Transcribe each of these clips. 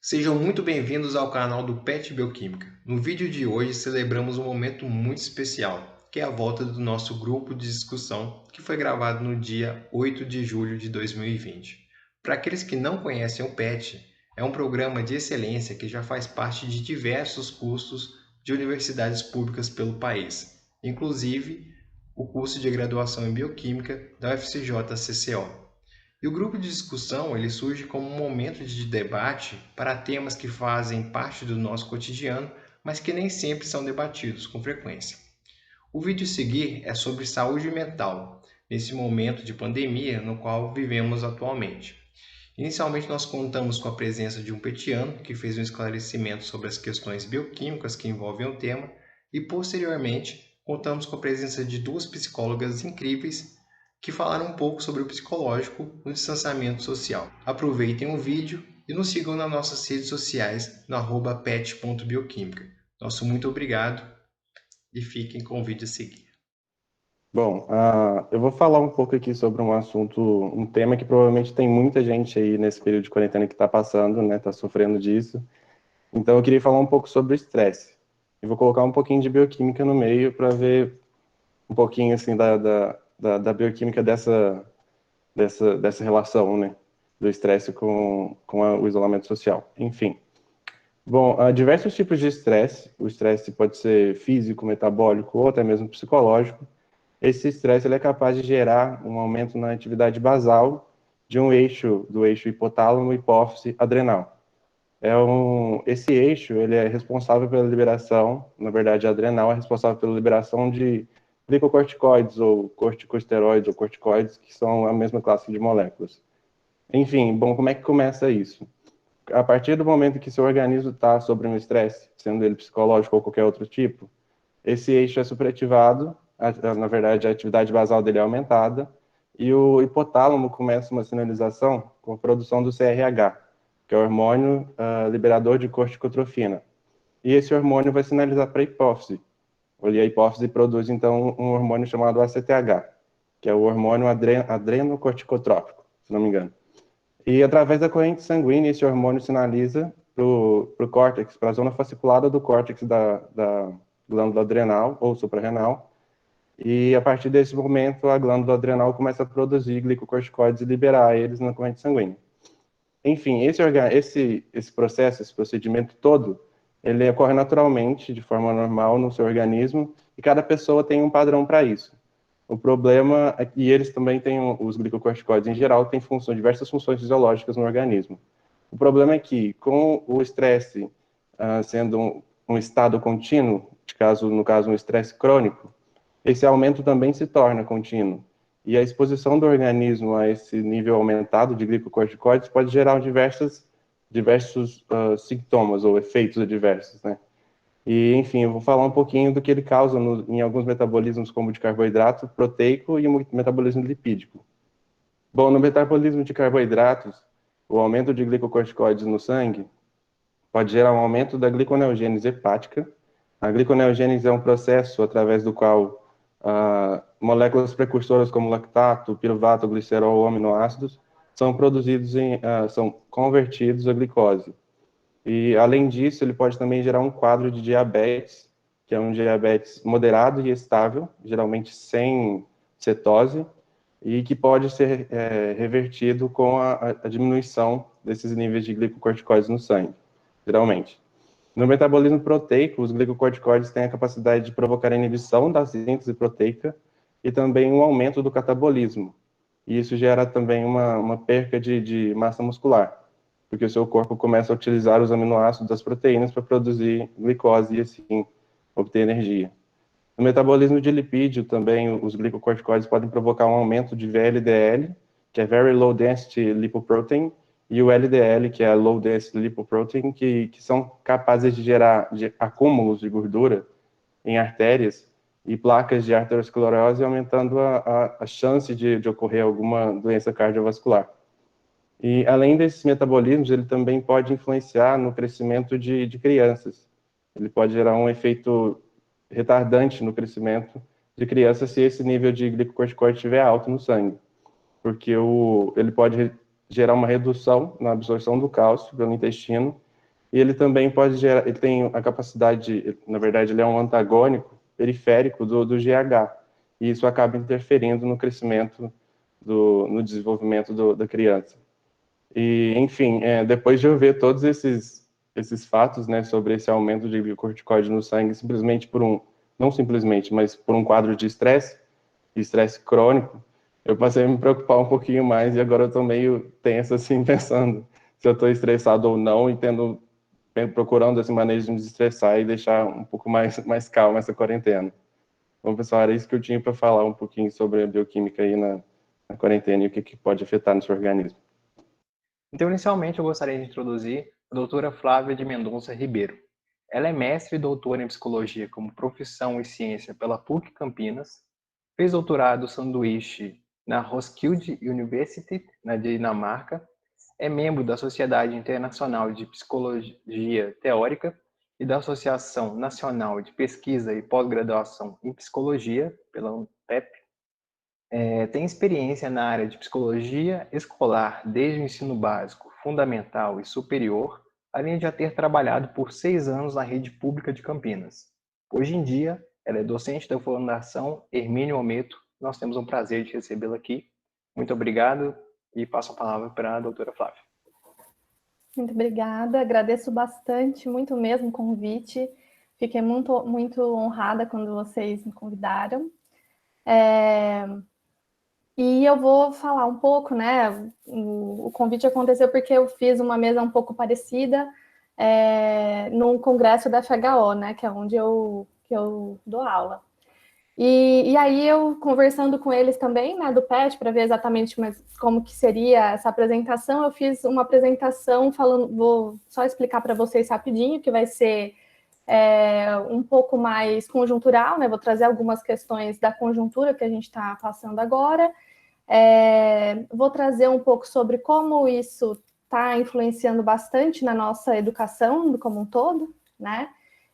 Sejam muito bem-vindos ao canal do PET Bioquímica. No vídeo de hoje celebramos um momento muito especial, que é a volta do nosso grupo de discussão, que foi gravado no dia 8 de julho de 2020. Para aqueles que não conhecem o PET, é um programa de excelência que já faz parte de diversos cursos de universidades públicas pelo país, inclusive o curso de graduação em Bioquímica da UFCJ-CCO. E o grupo de discussão ele surge como um momento de debate para temas que fazem parte do nosso cotidiano, mas que nem sempre são debatidos com frequência. O vídeo a seguir é sobre saúde mental, nesse momento de pandemia no qual vivemos atualmente. Inicialmente, nós contamos com a presença de um petiano, que fez um esclarecimento sobre as questões bioquímicas que envolvem o tema, e posteriormente, contamos com a presença de duas psicólogas incríveis que falaram um pouco sobre o psicológico no distanciamento social. Aproveitem o vídeo e nos sigam nas nossas redes sociais no @pet.bioquímica. Nosso muito obrigado e fiquem com o vídeo a seguir. Bom, eu vou falar um pouco aqui sobre um assunto, um tema que provavelmente tem muita gente aí nesse período de quarentena que está passando, né, está sofrendo disso. Então, eu queria falar um pouco sobre o estresse. E vou colocar um pouquinho de bioquímica no meio para ver um pouquinho, assim, da bioquímica dessa relação, né, do estresse com o isolamento social. Enfim. Bom, há diversos tipos de estresse. O estresse pode ser físico, metabólico ou até mesmo psicológico. Esse estresse ele é capaz de gerar um aumento na atividade basal de do eixo hipotálamo, hipófise, adrenal. Esse eixo ele é responsável pela liberação, na verdade, a adrenal é responsável pela liberação de glicocorticoides ou corticosteroides ou corticoides, que são a mesma classe de moléculas. Enfim, bom, como é que começa isso? A partir do momento que seu organismo está sob um estresse, sendo ele psicológico ou qualquer outro tipo, esse eixo é superativado, na verdade, a atividade basal dele é aumentada, e o hipotálamo começa uma sinalização com a produção do CRH, que é o hormônio liberador de corticotrofina. E esse hormônio vai sinalizar para a hipófise. E a hipófise produz, então, um hormônio chamado ACTH, que é o hormônio adrenocorticotrópico, se não me engano. E através da corrente sanguínea, esse hormônio sinaliza para o córtex, para a zona fasciculada do córtex da glândula adrenal ou suprarrenal. E a partir desse momento, a glândula adrenal começa a produzir glicocorticoides e liberar eles na corrente sanguínea. Enfim, esse processo, esse procedimento todo, ele ocorre naturalmente, de forma normal no seu organismo, e cada pessoa tem um padrão para isso. O problema é que eles também têm, os glicocorticoides em geral, têm diversas funções fisiológicas no organismo. O problema é que, com o estresse sendo um estado contínuo, no caso um estresse crônico, esse aumento também se torna contínuo. E a exposição do organismo a esse nível aumentado de glicocorticoides pode gerar diversos sintomas ou efeitos adversos, né? E, enfim, eu vou falar um pouquinho do que ele causa em alguns metabolismos, como o de carboidrato proteico e o metabolismo lipídico. Bom, no metabolismo de carboidratos, o aumento de glicocorticoides no sangue pode gerar um aumento da gliconeogênese hepática. A gliconeogênese é um processo através do qual moléculas precursoras como lactato, piruvato, glicerol ou aminoácidos são são convertidos à glicose. E, além disso, ele pode também gerar um quadro de diabetes, que é um diabetes moderado e estável, geralmente sem cetose, e que pode ser revertido com a diminuição desses níveis de glicocorticoides no sangue, geralmente. No metabolismo proteico, os glicocorticoides têm a capacidade de provocar a inibição da síntese proteica e também um aumento do catabolismo. E isso gera também uma perca de massa muscular, porque o seu corpo começa a utilizar os aminoácidos das proteínas para produzir glicose e assim obter energia. No metabolismo de lipídio também, os glicocorticoides podem provocar um aumento de VLDL, que é Very Low Density Lipoprotein, e o LDL, que é Low Density Lipoprotein, que são capazes de gerar acúmulos de gordura em artérias e placas de arteriosclerose, aumentando a chance de ocorrer alguma doença cardiovascular. E, além desses metabolismos, ele também pode influenciar no crescimento de crianças. Ele pode gerar um efeito retardante no crescimento de crianças se esse nível de glicocorticoide estiver alto no sangue, porque ele pode gerar uma redução na absorção do cálcio pelo intestino e ele também pode gerar, ele tem a capacidade, na verdade, ele é um antagônico periférico do GH, e isso acaba interferindo no crescimento, no desenvolvimento da criança. E, enfim, depois de eu ver todos esses fatos, né, sobre esse aumento de glicocorticoide no sangue, simplesmente não simplesmente, mas por um quadro de estresse crônico, eu passei a me preocupar um pouquinho mais, e agora eu estou meio tenso, assim, pensando se eu estou estressado ou não, e procurando esse manejo de me desestressar e deixar um pouco mais calma essa quarentena. Bom, pessoal, era isso que eu tinha para falar um pouquinho sobre a bioquímica aí na quarentena e o que pode afetar no seu organismo. Então, inicialmente, eu gostaria de introduzir a doutora Flávia de Mendonça Ribeiro. Ela é mestre e doutora em psicologia como profissão e ciência pela PUC Campinas, fez doutorado sanduíche na Roskilde University, na Dinamarca, é membro da Sociedade Internacional de Psicologia Teórica e da Associação Nacional de Pesquisa e Pós-Graduação em Psicologia, pela UNPEP. Tem experiência na área de psicologia escolar desde o ensino básico, fundamental e superior, além de já ter trabalhado por 6 anos na rede pública de Campinas. Hoje em dia, ela é docente da Fundação Hermínio Ometo. Nós temos um prazer de recebê-la aqui. Muito obrigado e passo a palavra para a doutora Flávia. Muito obrigada, agradeço bastante, muito mesmo o convite. Fiquei muito, muito honrada quando vocês me convidaram. E eu vou falar um pouco, né? O convite aconteceu porque eu fiz uma mesa um pouco parecida num congresso da FHO, né? Que é onde que eu dou aula. E aí eu conversando com eles também, né, do PET, para ver exatamente como que seria essa apresentação, eu fiz uma apresentação falando, vou só explicar para vocês rapidinho, que vai ser um pouco mais conjuntural, né, vou trazer algumas questões da conjuntura que a gente está passando agora, vou trazer um pouco sobre como isso está influenciando bastante na nossa educação como um todo, né,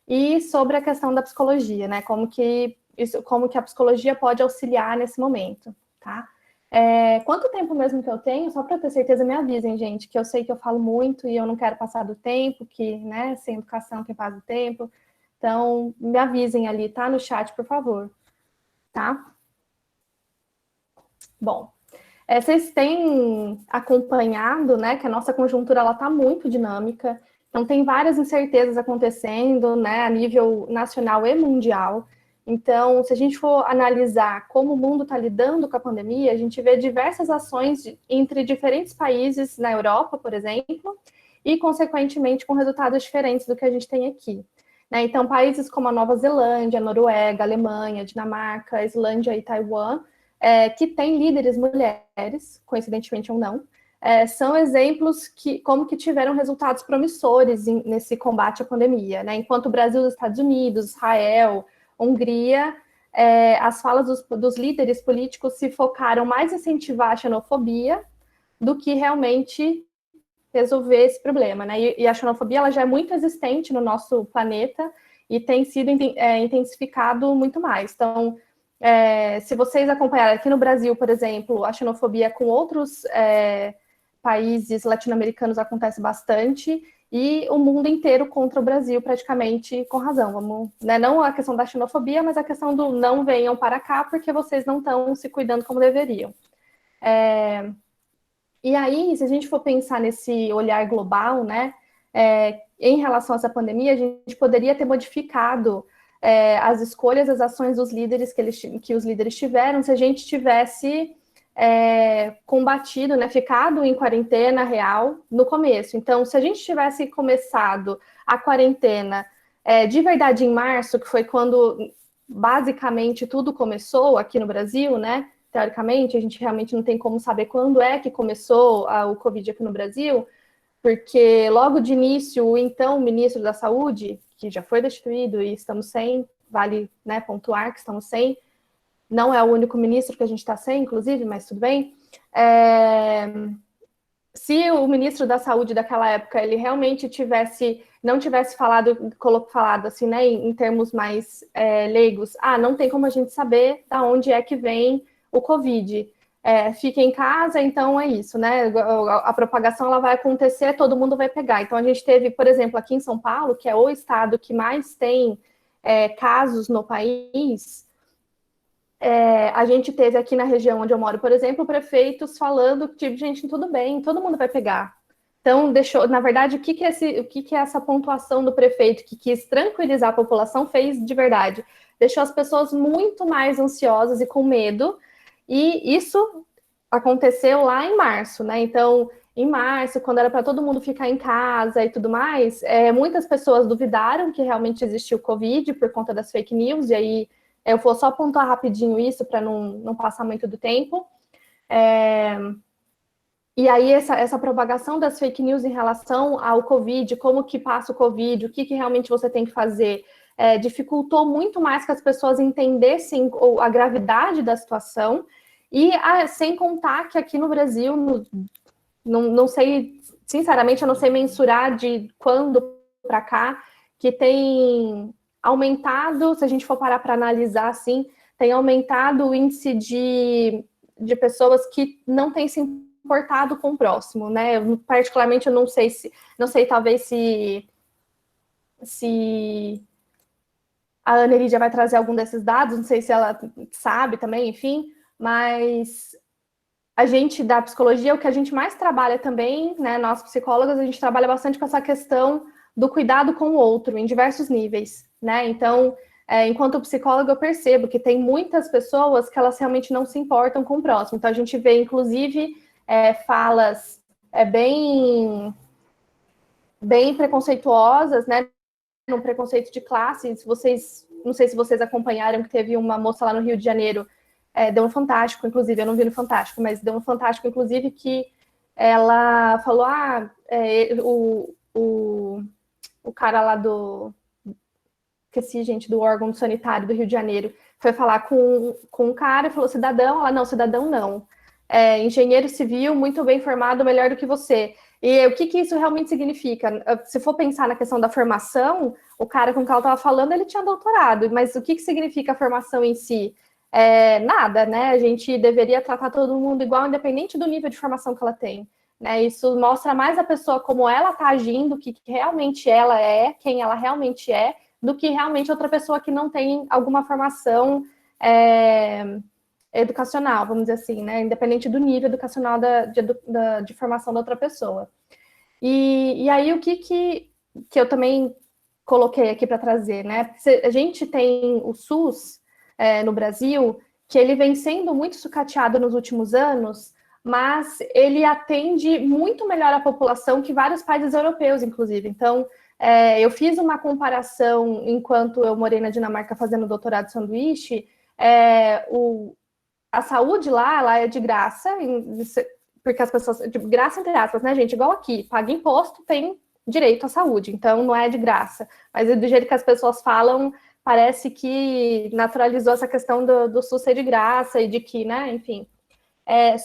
e sobre a questão da psicologia, né, como que a psicologia pode auxiliar nesse momento, tá? Quanto tempo mesmo que eu tenho? Só para ter certeza, me avisem, gente, que eu sei que eu falo muito e eu não quero passar do tempo, que, né, sem educação quem passa do tempo. Então, me avisem ali, tá? No chat, por favor, tá? Bom, vocês têm acompanhado, né, que a nossa conjuntura, ela tá muito dinâmica, então tem várias incertezas acontecendo, né, a nível nacional e mundial. Então, se a gente for analisar como o mundo está lidando com a pandemia, a gente vê diversas ações entre diferentes países na Europa, por exemplo, e, consequentemente, com resultados diferentes do que a gente tem aqui, né? Então, países como a Nova Zelândia, a Noruega, a Alemanha, a Dinamarca, a Islândia e Taiwan, que têm líderes mulheres, coincidentemente ou não, são exemplos como que tiveram resultados promissores nesse combate à pandemia, né? Enquanto o Brasil, os Estados Unidos, Israel, Hungria, as falas dos líderes políticos se focaram mais em incentivar a xenofobia do que realmente resolver esse problema, né? E a xenofobia ela já é muito existente no nosso planeta e tem sido intensificado muito mais. Então, se vocês acompanharem aqui no Brasil, por exemplo, a xenofobia com outros países latino-americanos acontece bastante, e o mundo inteiro contra o Brasil, praticamente, com razão. Vamos, né, não a questão da xenofobia, mas a questão do não venham para cá, porque vocês não estão se cuidando como deveriam. E aí, se a gente for pensar nesse olhar global, né, em relação a essa pandemia, a gente poderia ter modificado as escolhas, as ações dos líderes que os líderes tiveram, se a gente tivesse combatido, né, ficado em quarentena real no começo. Então, se a gente tivesse começado a quarentena de verdade em março, que foi quando basicamente tudo começou aqui no Brasil, né? Teoricamente, a gente realmente não tem como saber quando é que começou o Covid aqui no Brasil, porque logo de início, o então ministro da Saúde, que já foi destituído e estamos sem, vale, né, pontuar que estamos sem, não é o único ministro que a gente está sem, inclusive, mas tudo bem. Se o ministro da Saúde daquela época, ele realmente não tivesse falado assim, né, em termos mais leigos, não tem como a gente saber de onde é que vem o Covid. fica em casa, então é isso, né? A propagação ela vai acontecer, todo mundo vai pegar. Então a gente teve, por exemplo, aqui em São Paulo, que é o estado que mais tem casos no país, a gente teve aqui na região onde eu moro, por exemplo, prefeitos falando que, gente, tudo bem, todo mundo vai pegar. Então, na verdade, o que é essa pontuação do prefeito que quis tranquilizar a população fez de verdade? Deixou as pessoas muito mais ansiosas e com medo, e isso aconteceu lá em março, né? Então, em março, quando era para todo mundo ficar em casa e tudo mais, muitas pessoas duvidaram que realmente existia o Covid por conta das fake news, e aí eu vou só pontuar rapidinho isso para não passar muito do tempo. E aí, essa propagação das fake news em relação ao Covid, como que passa o Covid, o que realmente você tem que fazer, dificultou muito mais que as pessoas entendessem a gravidade da situação, e sem contar que aqui no Brasil, não sei, sinceramente, eu não sei mensurar de quando para cá, que tem aumentado, se a gente for parar para analisar assim, tem aumentado o índice de pessoas que não têm se importado com o próximo, né? Particularmente, eu não sei talvez se a Ana Lídia vai trazer algum desses dados, não sei se ela sabe também, enfim, mas a gente da psicologia, o que a gente mais trabalha também, né, nós psicólogas, a gente trabalha bastante com essa questão do cuidado com o outro, em diversos níveis, né? Então, enquanto psicóloga, eu percebo que tem muitas pessoas que elas realmente não se importam com o próximo. Então, a gente vê, inclusive, falas bem preconceituosas, né? No preconceito de classe. Não sei se vocês acompanharam que teve uma moça lá no Rio de Janeiro, deu um Fantástico, inclusive, eu não vi no Fantástico, mas deu um Fantástico, inclusive, que ela falou, o cara lá esqueci, gente, do órgão sanitário do Rio de Janeiro, foi falar com um cara e falou, cidadão? Ela, não, cidadão não. Engenheiro civil, muito bem formado, melhor do que você. E o que isso realmente significa? Se for pensar na questão da formação, o cara com quem ela estava falando, ele tinha doutorado, mas o que significa a formação em si? Nada, né? A gente deveria tratar todo mundo igual, independente do nível de formação que ela tem. Né? Isso mostra mais a pessoa como ela está agindo, o que realmente ela é, quem ela realmente é, do que realmente outra pessoa que não tem alguma formação educacional, vamos dizer assim, né? Independente do nível educacional de formação da outra pessoa. E aí, o que eu também coloquei aqui para trazer, né? A gente tem o SUS no Brasil, que ele vem sendo muito sucateado nos últimos anos, mas ele atende muito melhor a população que vários países europeus, inclusive. Então, eu fiz uma comparação enquanto eu morei na Dinamarca fazendo doutorado de sanduíche. A saúde lá, ela é de graça, porque as pessoas, de graça entre aspas, né, gente? Igual aqui, paga imposto, tem direito à saúde, então não é de graça. Mas do jeito que as pessoas falam, parece que naturalizou essa questão do SUS ser de graça e de que, né, enfim.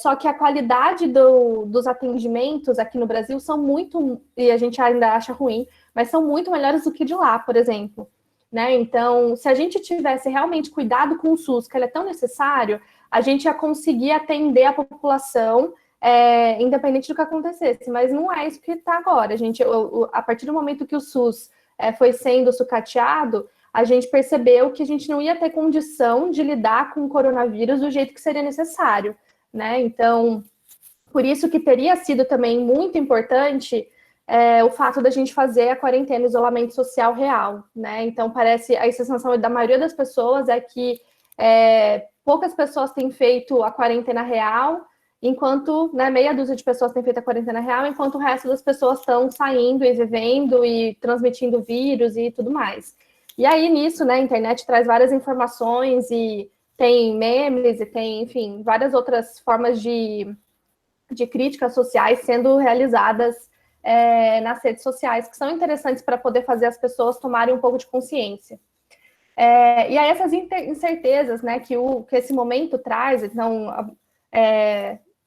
Só que a qualidade dos atendimentos aqui no Brasil são muito, e a gente ainda acha ruim, mas são muito melhores do que de lá, por exemplo. Né? Então, se a gente tivesse realmente cuidado com o SUS, que ele é tão necessário, a gente ia conseguir atender a população, independente do que acontecesse. Mas não é isso que está agora. A partir do momento que o SUS foi sendo sucateado, a gente percebeu que a gente não ia ter condição de lidar com o coronavírus do jeito que seria necessário. Né? Então, por isso que teria sido também muito importante o fato da gente fazer a quarentena, isolamento social real, né? Então, parece, a sensação da maioria das pessoas é que poucas pessoas têm feito a quarentena real, enquanto, né, meia dúzia de pessoas têm feito a quarentena real, enquanto o resto das pessoas estão saindo e vivendo e transmitindo vírus e tudo mais. E aí, nisso, né, a internet traz várias informações e tem memes e tem, enfim, várias outras formas de críticas sociais sendo realizadas nas redes sociais, que são interessantes para poder fazer as pessoas tomarem um pouco de consciência. E aí essas incertezas, né, que esse momento traz, então,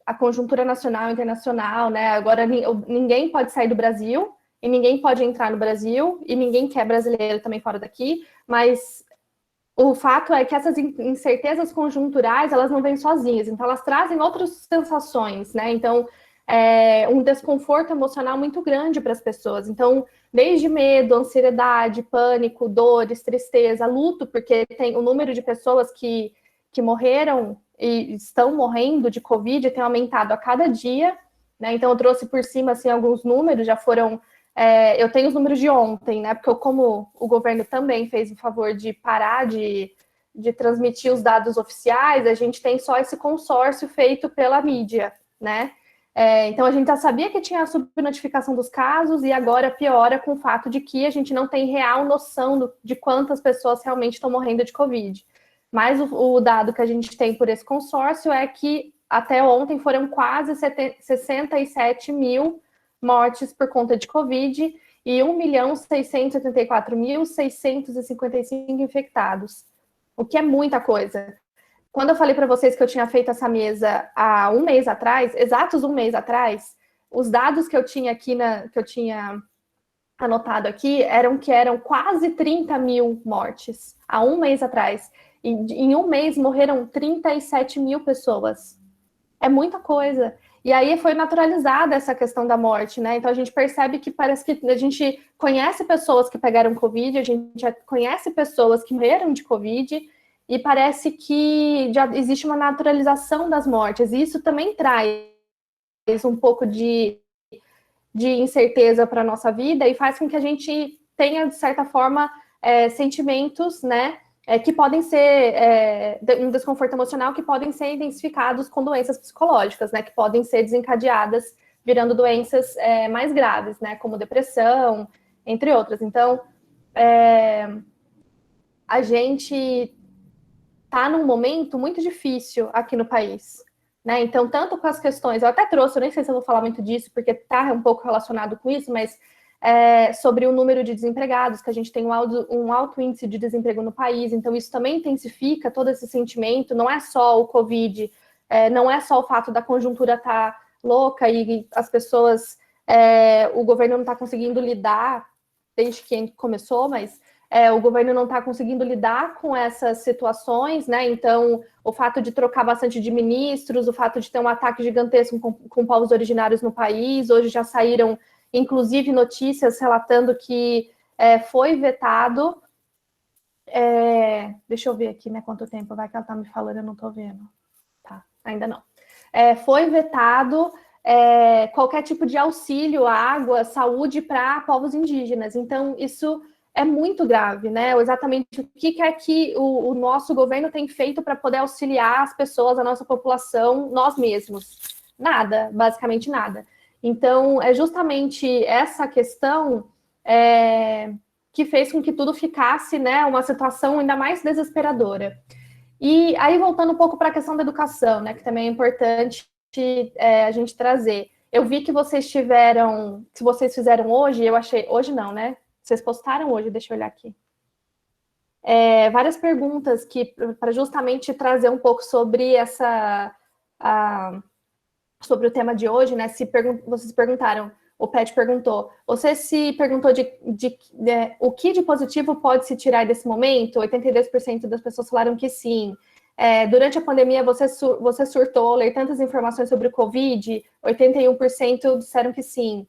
a conjuntura nacional e internacional, né, agora ninguém pode sair do Brasil, e ninguém pode entrar no Brasil, e ninguém quer brasileiro também fora daqui, mas o fato é que essas incertezas conjunturais, elas não vêm sozinhas, então elas trazem outras sensações, né? Então, um desconforto emocional muito grande para as pessoas. Então, desde medo, ansiedade, pânico, dores, tristeza, luto, porque tem o número de pessoas que morreram e estão morrendo de Covid tem aumentado a cada dia, né? Então, eu trouxe por cima, assim, alguns números, já foram... eu tenho os números de ontem, né? Porque como o governo também fez o favor de parar de transmitir os dados oficiais, a gente tem só esse consórcio feito pela mídia, né? Então, a gente já sabia que tinha a subnotificação dos casos e agora piora com o fato de que a gente não tem real noção de quantas pessoas realmente estão morrendo de Covid. Mas o dado que a gente tem por esse consórcio é que até ontem foram quase 67 mil mortes por conta de Covid e 1.684.655 infectados, o que é muita coisa. Quando eu falei para vocês que eu tinha feito essa mesa há um mês atrás, exatos um mês atrás, os dados que eu tinha aqui, que eu tinha anotado aqui, eram quase 30 mil mortes, há um mês atrás. E em um mês morreram 37 mil pessoas. É muita coisa. E aí foi naturalizada essa questão da morte, né? Então a gente percebe que parece que a gente conhece pessoas que pegaram Covid, a gente já conhece pessoas que morreram de Covid, e parece que já existe uma naturalização das mortes. E isso também traz um pouco de incerteza para a nossa vida e faz com que a gente tenha, de certa forma, sentimentos, né? Que podem ser um desconforto emocional que podem ser identificados com doenças psicológicas, né? Que podem ser desencadeadas virando doenças mais graves, né? Como depressão, entre outras. Então, a gente está num momento muito difícil aqui no país, né? Então, tanto com as questões, eu até trouxe, eu nem sei se eu vou falar muito disso, porque está um pouco relacionado com isso, mas sobre o número de desempregados, que a gente tem um alto índice de desemprego no país, então isso também intensifica todo esse sentimento, não é só o Covid, não é só o fato da conjuntura estar louca e as pessoas, o governo não está conseguindo lidar desde que começou, mas o governo não está conseguindo lidar com essas situações, né? Então, o fato de trocar bastante de ministros, o fato de ter um ataque gigantesco com povos originários no país, hoje já saíram, inclusive, notícias relatando que foi vetado. Deixa eu ver aqui, né? Quanto tempo vai que ela está me falando, eu não estou vendo. Tá, ainda não. Foi vetado qualquer tipo de auxílio, água, saúde para povos indígenas. Então, isso é muito grave, né? Exatamente o que é que o nosso governo tem feito para poder auxiliar as pessoas, a nossa população, nós mesmos? Nada, basicamente nada. Então, é justamente essa questão que fez com que tudo ficasse, né, uma situação ainda mais desesperadora. E aí, voltando um pouco para a questão da educação, né, que também é importante a gente trazer. Eu vi que vocês tiveram, se vocês fizeram hoje, eu achei, hoje não, né? Vocês postaram hoje, deixa eu olhar aqui. Várias perguntas para justamente trazer um pouco sobre sobre o tema de hoje, né? Vocês perguntaram, o Pet perguntou, você se perguntou o que de positivo pode se tirar desse momento? 82% das pessoas falaram que sim. Durante a pandemia, você surtou, ler tantas informações sobre o Covid? 81% disseram que sim.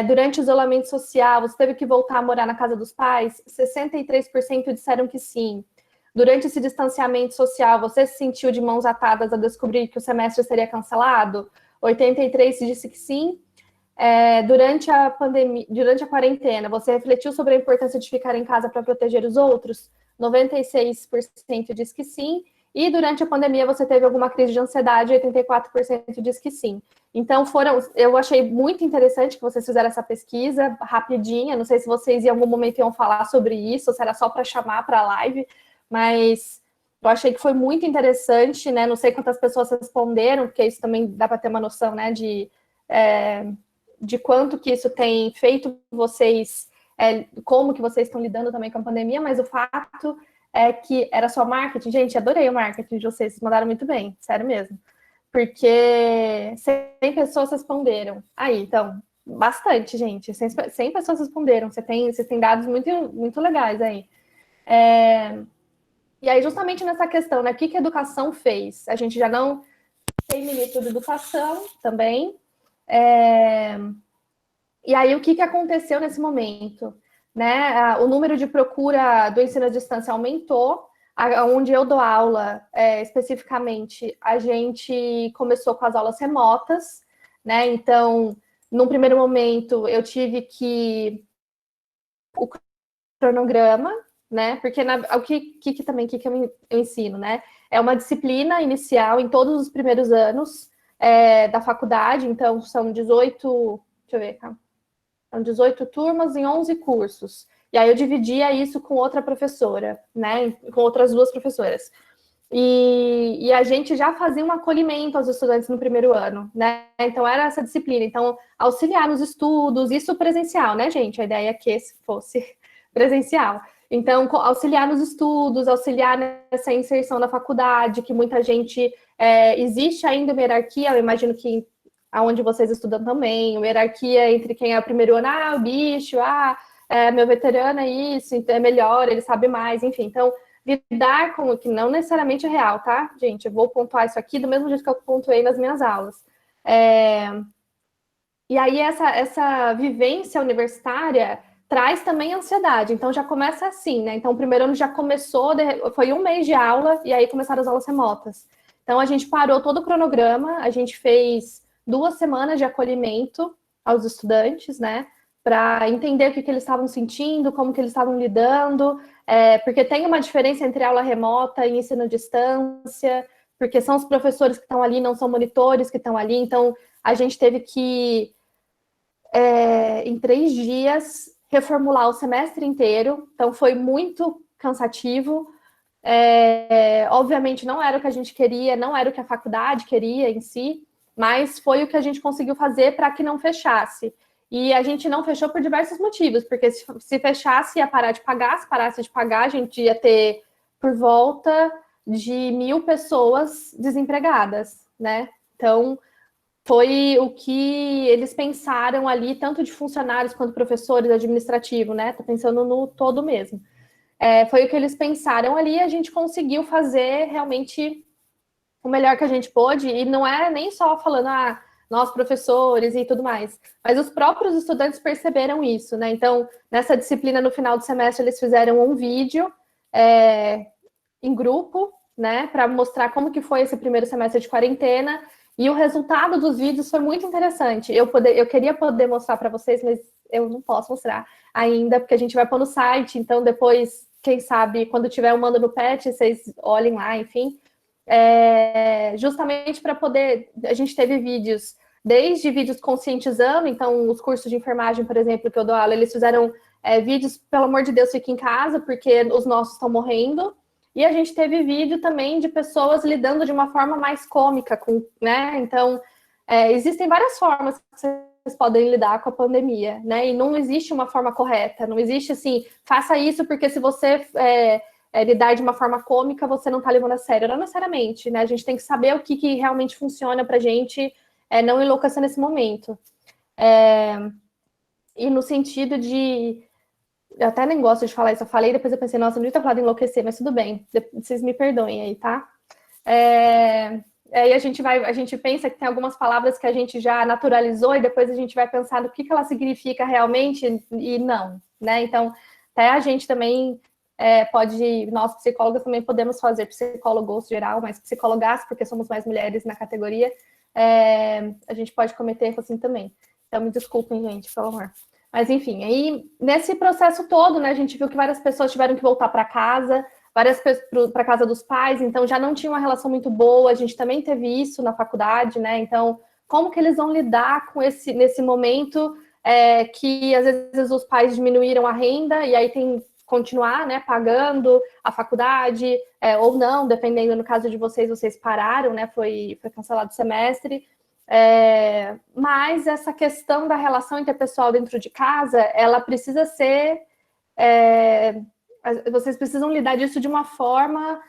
Durante o isolamento social, você teve que voltar a morar na casa dos pais? 63% disseram que sim. Durante esse distanciamento social, você se sentiu de mãos atadas a descobrir que o semestre seria cancelado? 83% disse que sim. Durante a pandemia, durante a quarentena, você refletiu sobre a importância de ficar em casa para proteger os outros? 96% disse que sim. E durante a pandemia, você teve alguma crise de ansiedade? 84% disse que sim. Então, eu achei muito interessante que vocês fizeram essa pesquisa rapidinha. Não sei se vocês em algum momento iam falar sobre isso, ou se era só para chamar para a live, mas eu achei que foi muito interessante, né? Não sei quantas pessoas responderam, porque isso também dá para ter uma noção, né, de quanto que isso tem feito vocês, como que vocês estão lidando também com a pandemia, mas o fato é que era só marketing. Gente, adorei o marketing de vocês mandaram muito bem, sério mesmo. Porque 100 pessoas responderam. Aí, então, bastante, gente. 100 pessoas responderam. Vocês têm dados muito, muito legais aí. E aí, justamente nessa questão, né, o que a educação fez? A gente já não tem ministro da educação também. E aí, o que aconteceu nesse momento? Né? O número de procura do ensino à distância aumentou, onde eu dou aula, especificamente, a gente começou com as aulas remotas, né? Então, num primeiro momento, eu tive que o cronograma, né? Porque o que também que eu ensino, né? É uma disciplina inicial em todos os primeiros anos da faculdade, então são 18, deixa eu ver, calma. São 18 turmas em 11 cursos. E aí eu dividia isso com outra professora, né? Com outras duas professoras. E a gente já fazia um acolhimento aos estudantes no primeiro ano, né? Então era essa disciplina. Então, auxiliar nos estudos, isso presencial, né, gente? A ideia é que fosse presencial. Então, auxiliar nos estudos, auxiliar nessa inserção na faculdade, que muita gente... existe ainda uma hierarquia, eu imagino que aonde vocês estudam também, uma hierarquia entre quem é o primeiro ano, o bicho, meu veterano é isso, então é melhor, ele sabe mais, enfim. Então, lidar com o que não necessariamente é real, tá, gente? Eu vou pontuar isso aqui do mesmo jeito que eu pontuei nas minhas aulas. E aí, essa vivência universitária traz também ansiedade, então já começa assim, né? Então, o primeiro ano já começou, foi um mês de aula, e aí começaram as aulas remotas. Então, a gente parou todo o cronograma, a gente fez 2 semanas de acolhimento aos estudantes, né? Para entender o que eles estavam sentindo, como que eles estavam lidando, porque tem uma diferença entre aula remota e ensino à distância, porque são os professores que estão ali, não são monitores que estão ali, então a gente teve que, em 3 dias, reformular o semestre inteiro, então foi muito cansativo. Obviamente não era o que a gente queria, não era o que a faculdade queria em si, mas foi o que a gente conseguiu fazer para que não fechasse. E a gente não fechou por diversos motivos, porque se fechasse, ia parar de pagar, se parasse de pagar, a gente ia ter por volta de 1.000 pessoas desempregadas, né? Então, foi o que eles pensaram ali, tanto de funcionários quanto professores, administrativo, né? Tô pensando no todo mesmo. Foi o que eles pensaram ali e a gente conseguiu fazer realmente o melhor que a gente pôde, e não é nem só falando, nós professores e tudo mais, mas os próprios estudantes perceberam isso, né? Então, nessa disciplina, no final do semestre, eles fizeram um vídeo em grupo, né, para mostrar como que foi esse primeiro semestre de quarentena, e o resultado dos vídeos foi muito interessante. Eu queria poder mostrar para vocês, mas eu não posso mostrar ainda, porque a gente vai pôr no site, então depois, quem sabe, quando tiver eu mando no PET, vocês olhem lá, enfim. Justamente para poder... A gente teve vídeos, desde vídeos conscientizando, então os cursos de enfermagem, por exemplo, que eu dou aula, eles fizeram vídeos, pelo amor de Deus, fique em casa, porque os nossos estão morrendo. E a gente teve vídeo também de pessoas lidando de uma forma mais cômica, né? Então, existem várias formas que vocês podem lidar com a pandemia, né? E não existe uma forma correta, não existe assim, faça isso porque se você lidar de uma forma cômica, você não está levando a sério. Não necessariamente, né? A gente tem que saber o que realmente funciona para a gente não enlouquecer nesse momento. E no sentido de... Eu até nem gosto de falar isso, eu falei, depois eu pensei, nossa, não devia ter falado enlouquecer, mas tudo bem, vocês me perdoem aí, tá? E a gente pensa que tem algumas palavras que a gente já naturalizou e depois a gente vai pensar no que ela significa realmente e não, né? Então, até a gente também pode, nós psicólogos também podemos fazer, psicólogos geral, mas psicólogas, porque somos mais mulheres na categoria, a gente pode cometer erro assim também. Então, me desculpem, gente, pelo amor. Mas, enfim, aí nesse processo todo, né, a gente viu que várias pessoas tiveram que voltar para casa, várias pessoas para casa dos pais, então já não tinha uma relação muito boa, a gente também teve isso na faculdade, né, então como que eles vão lidar com nesse momento que às vezes os pais diminuíram a renda e aí tem que continuar, né, pagando a faculdade, ou não, dependendo, no caso de vocês pararam, né, foi cancelado o semestre. Mas essa questão da relação interpessoal dentro de casa, ela precisa ser... vocês precisam lidar disso de uma forma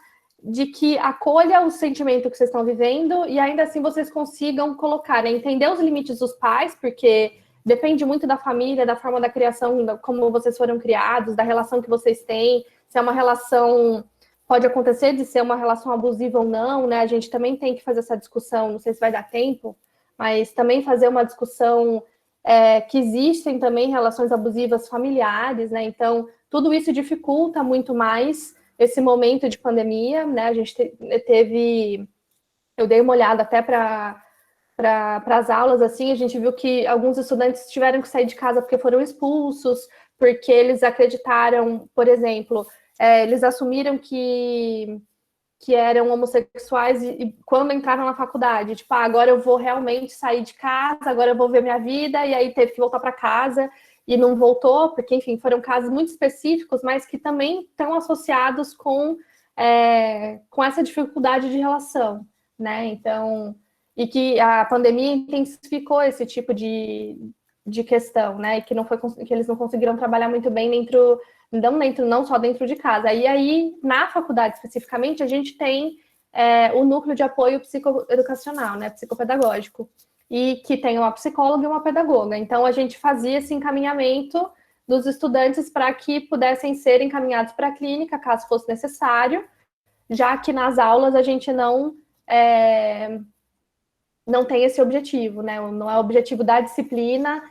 de que acolha o sentimento que vocês estão vivendo e ainda assim vocês consigam colocar, né, entender os limites dos pais, porque depende muito da família, da forma da criação, como vocês foram criados, da relação que vocês têm, se é uma relação pode acontecer de ser uma relação abusiva ou não, né? A gente também tem que fazer essa discussão, não sei se vai dar tempo, mas também fazer uma discussão que existem também relações abusivas familiares, né? Então, tudo isso dificulta muito mais esse momento de pandemia, né? A gente teve... Eu dei uma olhada até para as aulas, assim, a gente viu que alguns estudantes tiveram que sair de casa porque foram expulsos, porque eles acreditaram, por exemplo, eles assumiram que eram homossexuais e quando entraram na faculdade, tipo, agora eu vou realmente sair de casa, agora eu vou ver minha vida, e aí teve que voltar para casa e não voltou, porque, enfim, foram casos muito específicos, mas que também estão associados com essa dificuldade de relação, né? Então, e que a pandemia intensificou esse tipo de questão, né? E que que eles não conseguiram trabalhar muito bem não só dentro de casa. E aí, na faculdade especificamente, a gente tem o núcleo de apoio psicoeducacional, né, psicopedagógico, e que tem uma psicóloga e uma pedagoga. Então, a gente fazia esse encaminhamento dos estudantes para que pudessem ser encaminhados para a clínica, caso fosse necessário, já que nas aulas a gente não tem esse objetivo, né? Não é o objetivo da disciplina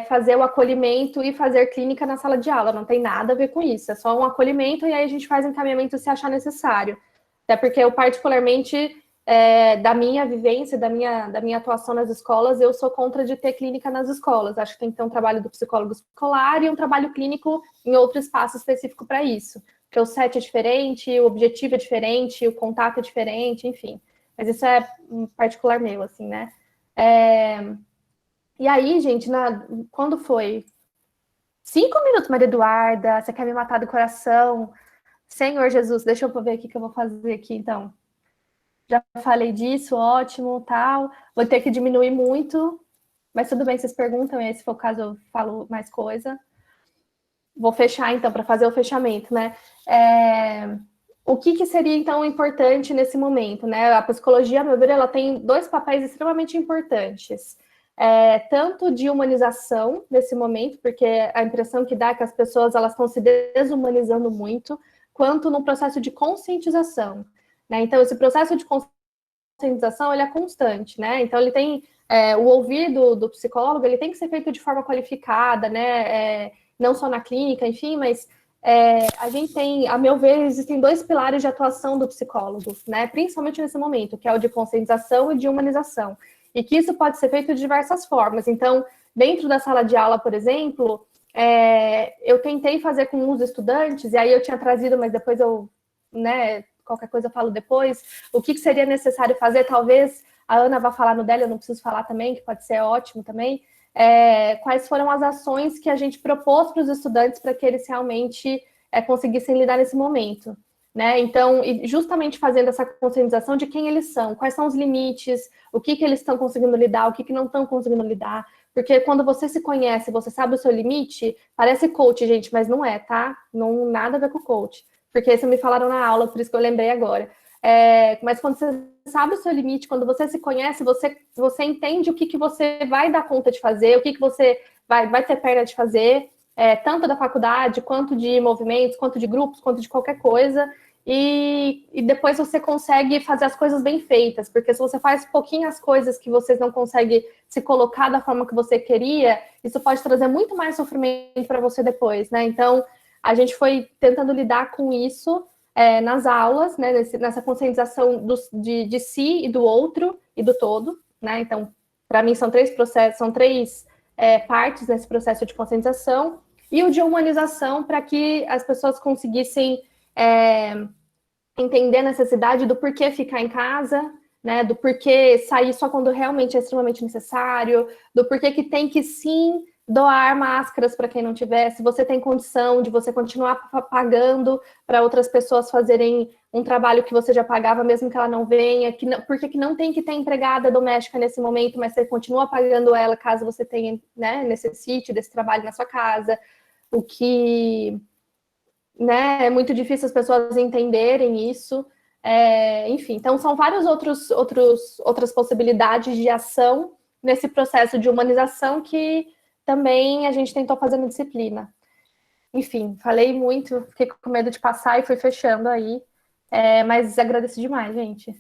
fazer o acolhimento e fazer clínica na sala de aula, não tem nada a ver com isso, é só um acolhimento e aí a gente faz encaminhamento se achar necessário. Até porque eu, particularmente, da minha vivência, da minha atuação nas escolas, eu sou contra de ter clínica nas escolas. Acho que tem que ter um trabalho do psicólogo escolar e um trabalho clínico em outro espaço específico para isso. Porque o set é diferente, o objetivo é diferente, o contato é diferente, enfim. Mas isso é um particular meu, assim, né? E aí, gente, quando foi? 5 minutos, Maria Eduarda, você quer me matar do coração? Senhor Jesus, deixa eu ver o que eu vou fazer aqui, então. Já falei disso, ótimo, tal. Vou ter que diminuir muito, mas tudo bem, vocês perguntam, e aí, se for o caso, eu falo mais coisa. Vou fechar, então, para fazer o fechamento, né? O que seria, então, importante nesse momento, né? A psicologia, a meu ver, ela tem 2 papéis extremamente importantes. Tanto de humanização nesse momento, porque a impressão que dá é que as pessoas elas estão se desumanizando muito, quanto no processo de conscientização, né? Então, esse processo de conscientização, ele é constante, né? Então, ele tem o ouvido do psicólogo, ele tem que ser feito de forma qualificada, né? Não só na clínica, enfim, mas a gente tem, a meu ver, existem 2 pilares de atuação do psicólogo, né? Principalmente nesse momento, que é o de conscientização e de humanização. E que isso pode ser feito de diversas formas. Então, dentro da sala de aula, por exemplo, eu tentei fazer com os estudantes, e aí eu tinha trazido, mas depois eu, né, qualquer coisa eu falo depois, o que seria necessário fazer, talvez a Ana vá falar no dela, eu não preciso falar também, que pode ser ótimo também, quais foram as ações que a gente propôs para os estudantes para que eles realmente conseguissem lidar nesse momento. Né? Então, justamente fazendo essa conscientização de quem eles são, quais são os limites, o que eles estão conseguindo lidar, o que não estão conseguindo lidar, porque quando você se conhece, você sabe o seu limite, parece coach, gente, mas não é, tá? Não, nada a ver com coach, porque isso me falaram na aula, por isso que eu lembrei agora. Mas quando você sabe o seu limite, quando você se conhece, você entende o que você vai dar conta de fazer, o que você vai ter perna de fazer, tanto da faculdade, quanto de movimentos, quanto de grupos, quanto de qualquer coisa, e depois você consegue fazer as coisas bem feitas, porque se você faz pouquinhas coisas que você não consegue se colocar da forma que você queria, isso pode trazer muito mais sofrimento para você depois, né? Então, a gente foi tentando lidar com isso nas aulas, né, nessa conscientização de si e do outro e do todo, né? Então, para mim, são 3 processos, são 3 partes nesse processo de conscientização, e o de humanização, para que as pessoas conseguissem entender a necessidade do porquê ficar em casa, né, do porquê sair só quando realmente é extremamente necessário, do porquê que tem que sim doar máscaras para quem não tiver, se você tem condição de você continuar pagando para outras pessoas fazerem um trabalho que você já pagava, mesmo que ela não venha, porque que não tem que ter empregada doméstica nesse momento, mas você continua pagando ela caso você tenha, né, necessite desse trabalho na sua casa, o que, né, é muito difícil as pessoas entenderem isso, enfim, então são várias outras possibilidades de ação nesse processo de humanização que também a gente tentou fazer na disciplina. Enfim, falei muito, fiquei com medo de passar e fui fechando aí. Mas agradeço demais, gente.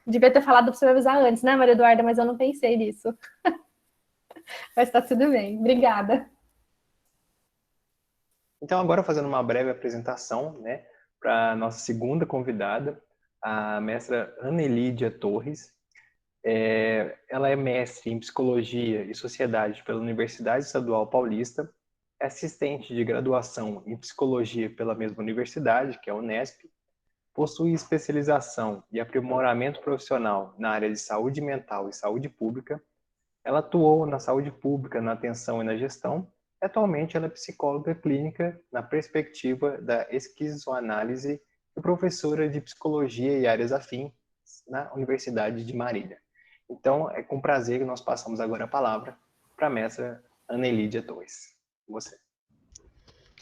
Devia ter falado para você me avisar antes, né, Maria Eduarda? Mas eu não pensei nisso. Mas tá tudo bem. Obrigada. Então, agora fazendo uma breve apresentação, né, para a nossa segunda convidada, a mestra Anelídia Torres. Ela é mestre em Psicologia e Sociedade pela Universidade Estadual Paulista, é assistente de graduação em Psicologia pela mesma universidade, que é a Unesp, possui especialização e aprimoramento profissional na área de saúde mental e saúde pública. Ela atuou na saúde pública, na atenção e na gestão. Atualmente, ela é psicóloga clínica na perspectiva da esquizoanálise e professora de psicologia e áreas afins na Universidade de Marília. Então, é com prazer que nós passamos agora a palavra para a mestra Anelídia Torres. Você.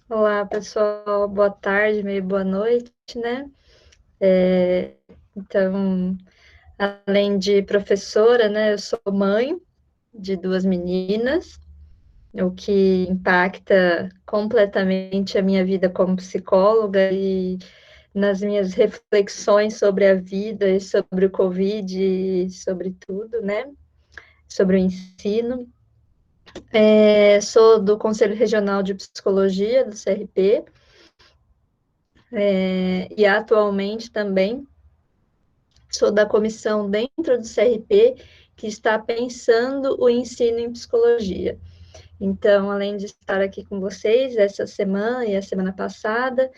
Olá, pessoal. Boa tarde, meio boa noite, né? Então, além de professora, né, eu sou mãe de 2 meninas, o que impacta completamente a minha vida como psicóloga e nas minhas reflexões sobre a vida e sobre o Covid e sobre tudo, né? Sobre o ensino. Sou do Conselho Regional de Psicologia, do CRP, e atualmente também sou da comissão dentro do CRP que está pensando o ensino em psicologia. Então, além de estar aqui com vocês essa semana e a semana passada,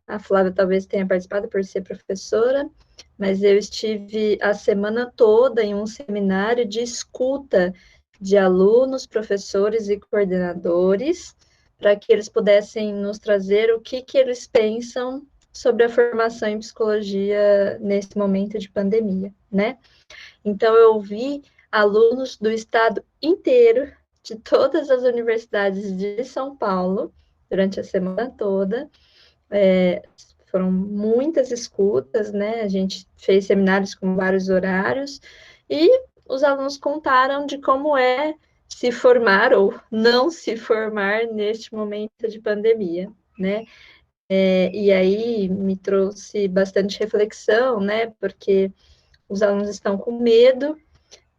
a Flávia talvez tenha participado por ser professora, mas eu estive a semana toda em um seminário de escuta de alunos, professores e coordenadores, para que eles pudessem nos trazer o que eles pensam sobre a formação em psicologia nesse momento de pandemia, né? Então, eu ouvi alunos do estado inteiro, de todas as universidades de São Paulo, durante a semana toda. Foram muitas escutas, né? A gente fez seminários com vários horários, e os alunos contaram de como é se formar ou não se formar neste momento de pandemia, né? E aí me trouxe bastante reflexão, né? Porque os alunos estão com medo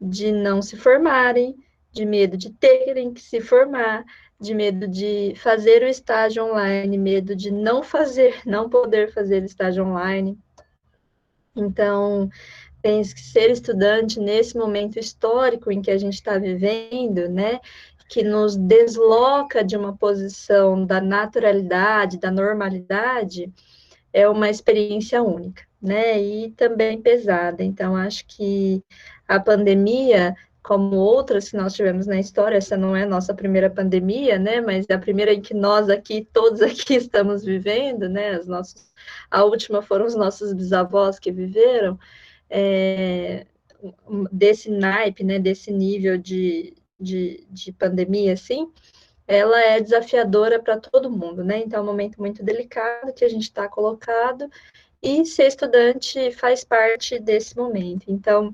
de não se formarem, de medo de terem que se formar, de medo de fazer o estágio online, medo de não poder fazer o estágio online. Então, penso que ser estudante nesse momento histórico em que a gente está vivendo, né, que nos desloca de uma posição da naturalidade, da normalidade, é uma experiência única, né, e também pesada. Então, acho que a pandemia, como outras que nós tivemos na história, essa não é a nossa primeira pandemia, né, mas é a primeira em que nós aqui, todos aqui estamos vivendo, né, a última foram os nossos bisavós que viveram, desse naipe, né, desse nível de pandemia, assim, ela é desafiadora para todo mundo, né? Então, é um momento muito delicado que a gente está colocado, e ser estudante faz parte desse momento. Então,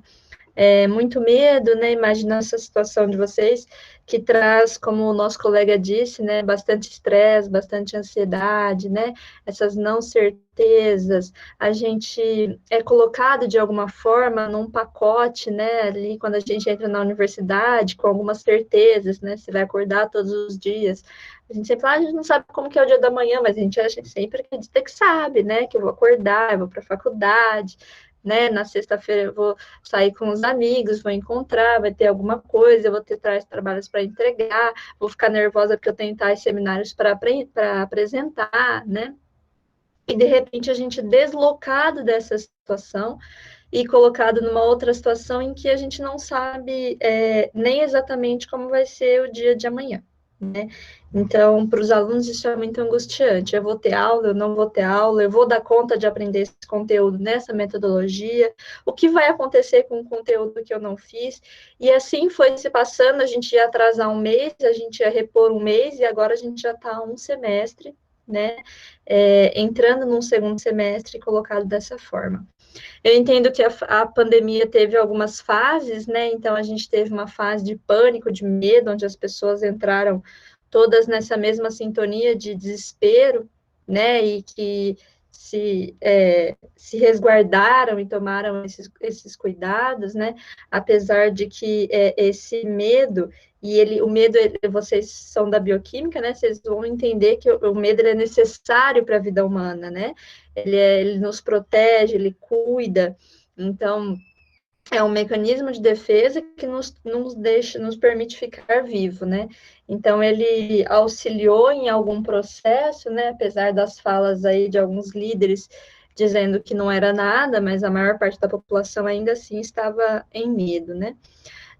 muito medo, né? Imaginar essa situação de vocês, que traz, como o nosso colega disse, né? Bastante estresse, bastante ansiedade, né? Essas não certezas. A gente é colocado de alguma forma num pacote, né? Ali, quando a gente entra na universidade, com algumas certezas, né? Você vai acordar todos os dias. A gente sempre fala, a gente não sabe como que é o dia da manhã, mas a gente sempre acredita que sabe, né? Que eu vou acordar, eu vou para a faculdade, né? Na sexta-feira eu vou sair com os amigos, vou encontrar, vai ter alguma coisa, eu vou ter trabalhos para entregar, vou ficar nervosa porque eu tenho tais seminários para apresentar, né? E de repente a gente deslocado dessa situação e colocado numa outra situação em que a gente não sabe nem exatamente como vai ser o dia de amanhã, né? Então, para os alunos isso é muito angustiante. Eu vou ter aula, eu não vou ter aula, eu vou dar conta de aprender esse conteúdo nessa metodologia, o que vai acontecer com o conteúdo que eu não fiz? E assim foi se passando, a gente ia atrasar um mês, a gente ia repor um mês, e agora a gente já está um semestre, né? Entrando num segundo semestre colocado dessa forma. Eu entendo que a pandemia teve algumas fases, né? Então, a gente teve uma fase de pânico, de medo, onde as pessoas entraram todas nessa mesma sintonia de desespero, né? E que se resguardaram e tomaram esses cuidados, né? Apesar de que esse medo, o medo, vocês são da bioquímica, né? Vocês vão entender que o medo ele é necessário para a vida humana, né? Ele nos protege, ele cuida. Então, é um mecanismo de defesa que nos permite ficar vivo, né? Então, ele auxiliou em algum processo, né? Apesar das falas aí de alguns líderes dizendo que não era nada, mas a maior parte da população ainda assim estava em medo, né?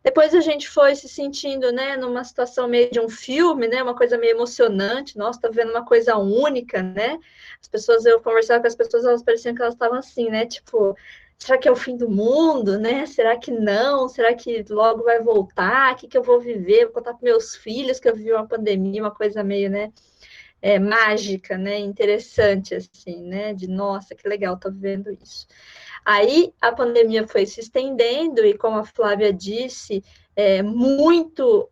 Depois a gente foi se sentindo, né, numa situação meio de um filme, né, uma coisa meio emocionante. Nossa, tá vendo uma coisa única, né? Eu conversava com as pessoas, elas pareciam que elas estavam assim, né, tipo, será que é o fim do mundo, né? Será que não? Será que logo vai voltar? O que eu vou viver? Vou contar para meus filhos que eu vivi uma pandemia, uma coisa meio, né, mágica, né, interessante, assim, né, de nossa, que legal, tô vivendo isso. Aí a pandemia foi se estendendo e, como a Flávia disse, muito,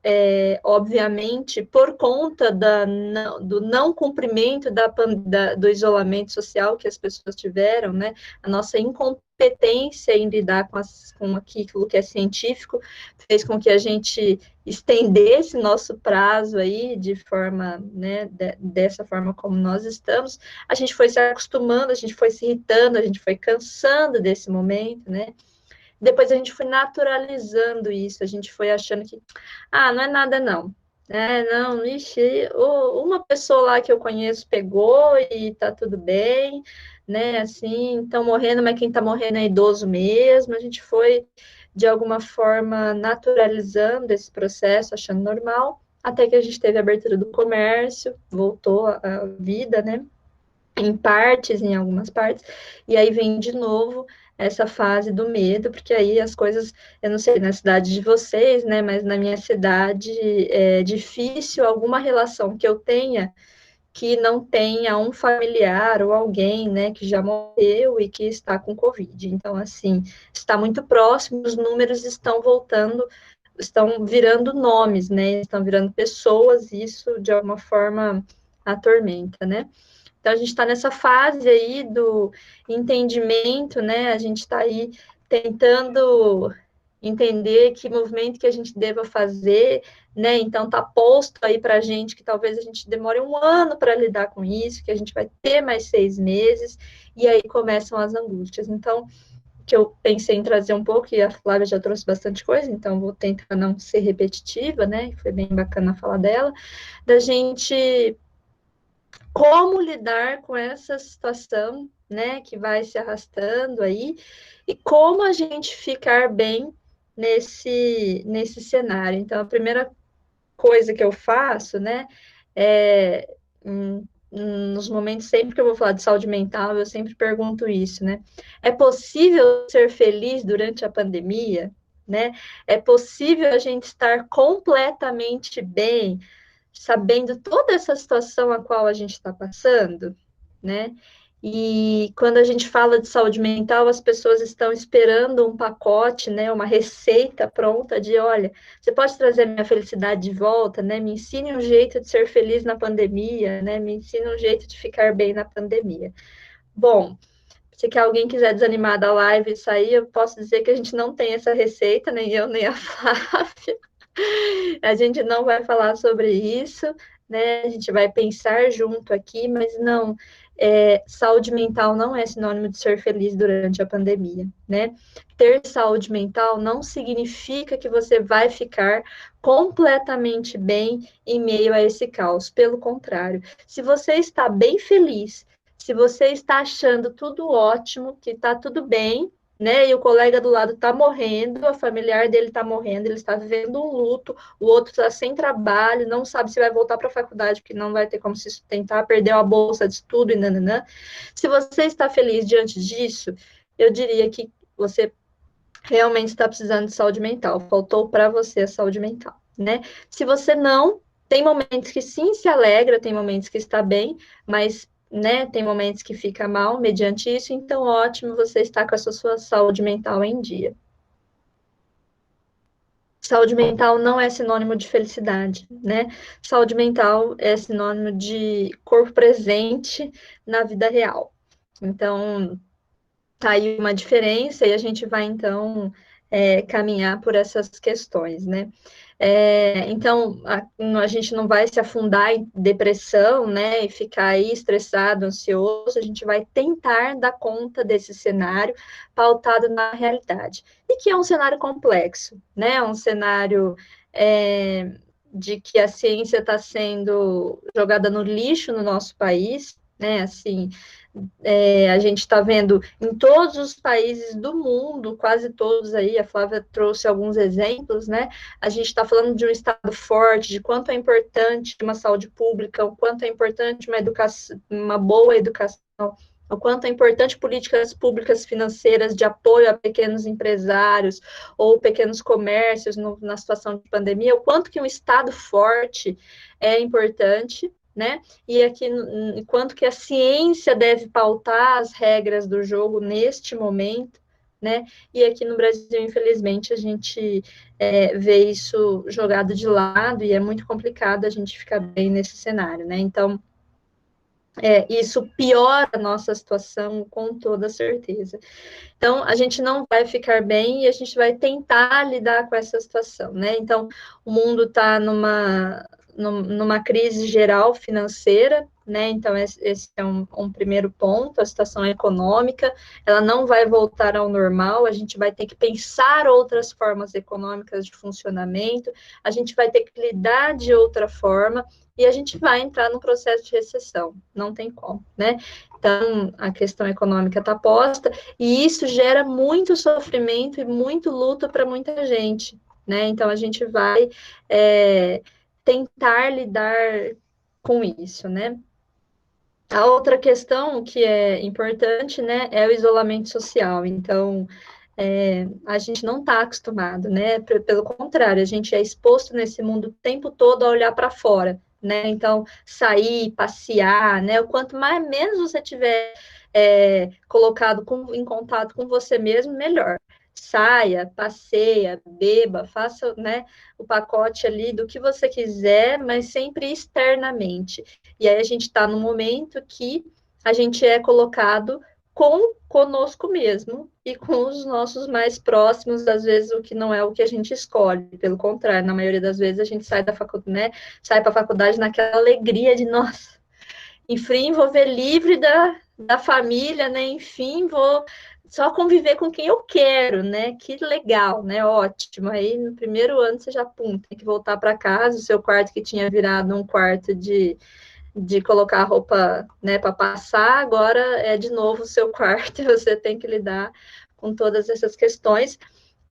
obviamente, por conta do não cumprimento do isolamento social que as pessoas tiveram, né? A nossa incompetência em lidar com aquilo que é científico fez com que a gente estendesse nosso prazo aí de forma, né, dessa forma como nós estamos. A gente foi se acostumando, a gente foi se irritando, a gente foi cansando desse momento, né? Depois a gente foi naturalizando isso, a gente foi achando que, não é nada não. Não, ixi, uma pessoa lá que eu conheço pegou e tá tudo bem, né? Assim, estão morrendo, mas quem tá morrendo é idoso mesmo. A gente foi, de alguma forma, naturalizando esse processo, achando normal, até que a gente teve a abertura do comércio, voltou a vida, né? Em algumas partes, e aí vem de novo essa fase do medo, porque aí as coisas, eu não sei na cidade de vocês, né, mas na minha cidade é difícil alguma relação que eu tenha que não tenha um familiar ou alguém, né, que já morreu e que está com Covid. Então, assim, está muito próximo, os números estão voltando, estão virando nomes, né, estão virando pessoas, e isso, de alguma forma, atormenta, né? Então, a gente está nessa fase aí do entendimento, né? A gente está aí tentando entender que movimento que a gente deva fazer, né? Então, está posto aí para a gente que talvez a gente demore um ano para lidar com isso, que a gente vai ter mais 6 meses, e aí começam as angústias. Então, que eu pensei em trazer um pouco, e a Flávia já trouxe bastante coisa, então vou tentar não ser repetitiva, né? Foi bem bacana a fala dela, da gente como lidar com essa situação, né, que vai se arrastando aí, e como a gente ficar bem nesse cenário. Então, a primeira coisa que eu faço, né, é, nos momentos, sempre que eu vou falar de saúde mental, eu sempre pergunto isso, né, é possível ser feliz durante a pandemia? Né? É possível a gente estar completamente bem, sabendo toda essa situação a qual a gente está passando, né? E quando a gente fala de saúde mental, as pessoas estão esperando um pacote, né, uma receita pronta de, olha, você pode trazer a minha felicidade de volta, né? Me ensine um jeito de ser feliz na pandemia, né? Me ensine um jeito de ficar bem na pandemia. Bom, se que alguém quiser desanimar da live e sair, eu posso dizer que a gente não tem essa receita, nem eu, nem a Flávia. A gente não vai falar sobre isso, né? A gente vai pensar junto aqui, mas não, saúde mental não é sinônimo de ser feliz durante a pandemia, né? Ter saúde mental não significa que você vai ficar completamente bem em meio a esse caos. Pelo contrário, se você está bem feliz, se você está achando tudo ótimo, que está tudo bem, né? E o colega do lado está morrendo, a familiar dele está morrendo, ele está vivendo um luto, o outro está sem trabalho, não sabe se vai voltar para a faculdade, porque não vai ter como se sustentar, perdeu a bolsa de estudo e nananã. Se você está feliz diante disso, eu diria que você realmente está precisando de saúde mental, faltou para você a saúde mental, né? Se você não, tem momentos que sim se alegra, tem momentos que está bem, mas né, tem momentos que fica mal mediante isso, então ótimo você estar com a sua saúde mental em dia. Saúde mental não é sinônimo de felicidade, né? Saúde mental é sinônimo de corpo presente na vida real. Então, tá aí uma diferença e a gente vai, então, caminhar por essas questões, né? Então, a gente não vai se afundar em depressão, né, e ficar aí estressado, ansioso, a gente vai tentar dar conta desse cenário pautado na realidade. E que é um cenário complexo, né, um cenário de que a ciência está sendo jogada no lixo no nosso país, né, assim, a gente está vendo em todos os países do mundo, quase todos aí, a Flávia trouxe alguns exemplos, né? A gente está falando de um Estado forte, de quanto é importante uma saúde pública, o quanto é importante uma educação, uma boa educação, o quanto é importante políticas públicas financeiras de apoio a pequenos empresários ou pequenos comércios na situação de pandemia, o quanto que um Estado forte é importante, né? E aqui, enquanto que a ciência deve pautar as regras do jogo neste momento, né? E aqui no Brasil, infelizmente, a gente vê isso jogado de lado e é muito complicado a gente ficar bem nesse cenário, né? Então, isso piora a nossa situação com toda certeza. Então, a gente não vai ficar bem e a gente vai tentar lidar com essa situação, né? Então, o mundo está numa crise geral financeira, né? Então, esse é um primeiro ponto, a situação econômica, ela não vai voltar ao normal, a gente vai ter que pensar outras formas econômicas de funcionamento, a gente vai ter que lidar de outra forma, e a gente vai entrar num processo de recessão, não tem como, né? Então, a questão econômica está posta, e isso gera muito sofrimento e muito luto para muita gente, né? Então, a gente vai tentar lidar com isso, né? A outra questão que é importante, né, é o isolamento social. Então, a gente não está acostumado, né? Pelo contrário, a gente é exposto nesse mundo o tempo todo a olhar para fora, né? Então, sair, passear, né? O quanto mais menos você tiver colocado em contato com você mesmo, melhor. Saia, passeia, beba, faça, né, o pacote ali do que você quiser, mas sempre externamente. E aí a gente está no momento que a gente é colocado conosco mesmo e com os nossos mais próximos, às vezes o que não é o que a gente escolhe, pelo contrário, na maioria das vezes a gente sai da faculdade, né, sai para a faculdade naquela alegria de, nossa, enfim, vou ver livre da família, né, enfim, vou só conviver com quem eu quero, né, que legal, né, ótimo, aí no primeiro ano você já, tem que voltar para casa, o seu quarto que tinha virado um quarto de colocar a roupa, né, para passar, agora é de novo o seu quarto e você tem que lidar com todas essas questões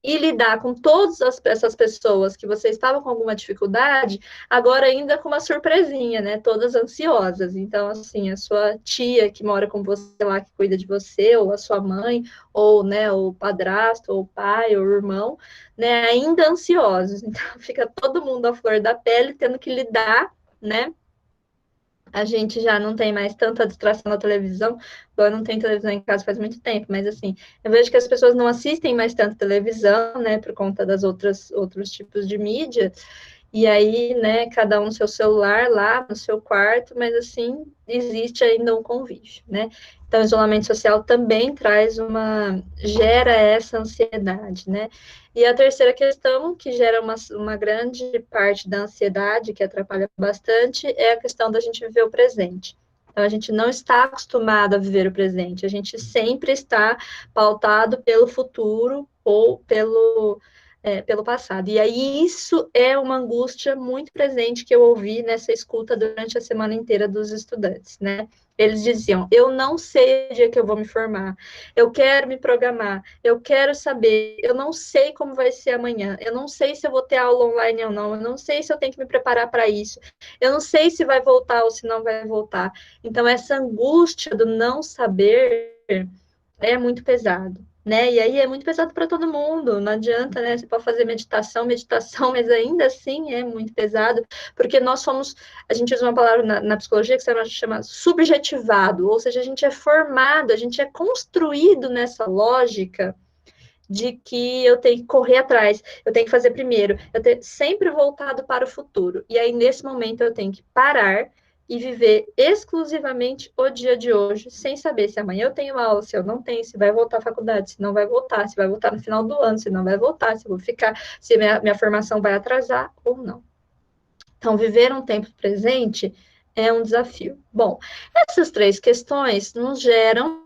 e lidar com todas essas pessoas que você estava com alguma dificuldade, agora ainda com uma surpresinha, né, todas ansiosas. Então, assim, a sua tia que mora com você lá, que cuida de você, ou a sua mãe, ou, né, o padrasto, ou o pai, ou o irmão, né, ainda ansiosos. Então, fica todo mundo à flor da pele, tendo que lidar, né, a gente já não tem mais tanta distração na televisão. Eu não tenho televisão em casa faz muito tempo, mas assim, eu vejo que as pessoas não assistem mais tanto televisão, né, por conta das outros tipos de mídia. E aí, né, cada um seu celular lá no seu quarto, mas assim, existe ainda um convívio, né? Então, o isolamento social também gera essa ansiedade, né? E a terceira questão, que gera uma grande parte da ansiedade, que atrapalha bastante, é a questão da gente viver o presente. Então, a gente não está acostumado a viver o presente, a gente sempre está pautado pelo futuro ou pelo passado. E aí isso é uma angústia muito presente que eu ouvi nessa escuta durante a semana inteira dos estudantes, né? Eles diziam, eu não sei o dia que eu vou me formar, eu quero me programar, eu quero saber, eu não sei como vai ser amanhã, eu não sei se eu vou ter aula online ou não, eu não sei se eu tenho que me preparar para isso, eu não sei se vai voltar ou se não vai voltar. Então, essa angústia do não saber é muito pesado, né? E aí é muito pesado para todo mundo, não adianta, né? Você pode fazer meditação, mas ainda assim é muito pesado, porque nós somos, a gente usa uma palavra na psicologia que se chama subjetivado, ou seja, a gente é formado, a gente é construído nessa lógica de que eu tenho que correr atrás, eu tenho que fazer primeiro, eu tenho sempre voltado para o futuro. E aí, nesse momento, eu tenho que parar, e viver exclusivamente o dia de hoje, sem saber se amanhã eu tenho aula, se eu não tenho, se vai voltar à faculdade, se não vai voltar, se vai voltar no final do ano, se não vai voltar, se eu vou ficar, se minha formação vai atrasar ou não. Então, viver um tempo presente é um desafio. Bom, essas três questões nos geram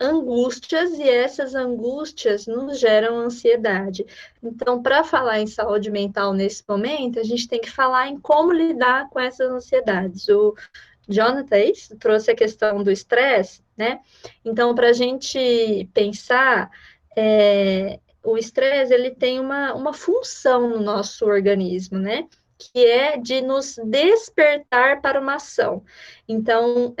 angústias, e essas angústias nos geram ansiedade. Então, para falar em saúde mental nesse momento, a gente tem que falar em como lidar com essas ansiedades. O Jonathan trouxe a questão do estresse, né? Então, para a gente pensar, o estresse ele tem uma função no nosso organismo, né? Que é de nos despertar para uma ação. Então,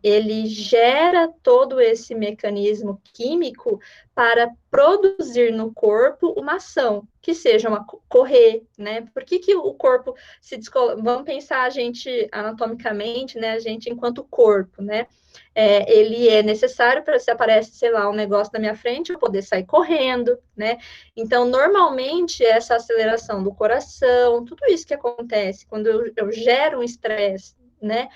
ele gera todo esse mecanismo químico para produzir no corpo uma ação, que seja correr, né? Por que o corpo se descola? Vamos pensar a gente anatomicamente, né? A gente enquanto corpo, né? Ele é necessário para se aparece, sei lá, um negócio na minha frente, eu poder sair correndo, né? Então, normalmente, essa aceleração do coração, tudo isso que acontece quando eu gero um estresse, né?